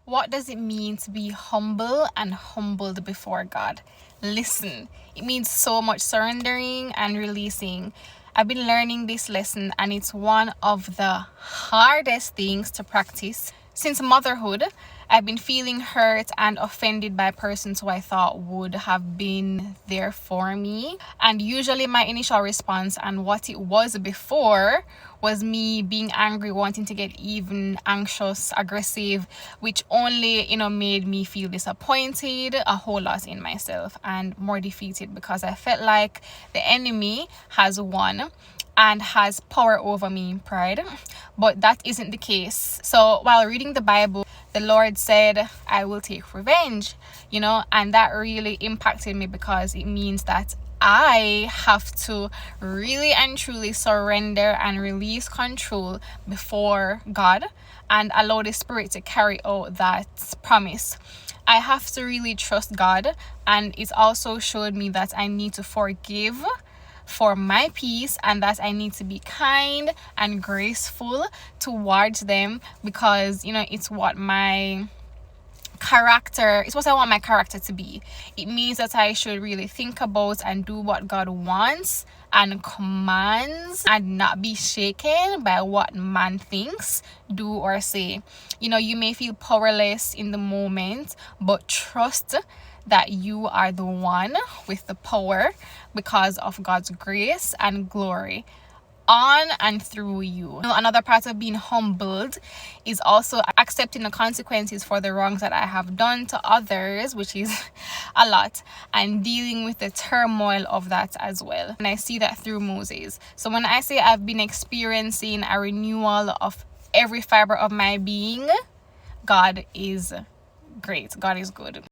What does it mean to be humble and humbled before God? Listen, it means so much surrendering and releasing. I've been learning this lesson, and it's one of the hardest things to practice. Since motherhood, I've been feeling hurt and offended by persons who I thought would have been there for me. And usually my initial response, and what it was before, was me being angry, wanting to get even, anxious, aggressive, which only, made me feel disappointed a whole lot in myself and more defeated, because I felt like the enemy has won and has power over me, pride. But that isn't the case. So while reading the Bible, the Lord said, I will take revenge, and that really impacted me, because it means that I have to really and truly surrender and release control before God and allow the Spirit to carry out that promise. I have to really trust God, and it's also showed me that I need to forgive for my peace, and that I need to be kind and graceful towards them, because it's what I want my character to be. It means that I should really think about and do what God wants and commands, and not be shaken by what man thinks, do, or say. You may feel powerless in the moment, but trust that you are the one with the power, because of God's grace and glory on and through you. Another part of being humbled is also accepting the consequences for the wrongs that I have done to others, which is a lot, and dealing with the turmoil of that as well. And I see that through Moses. So when I say I've been experiencing a renewal of every fiber of my being, God is great. God is good.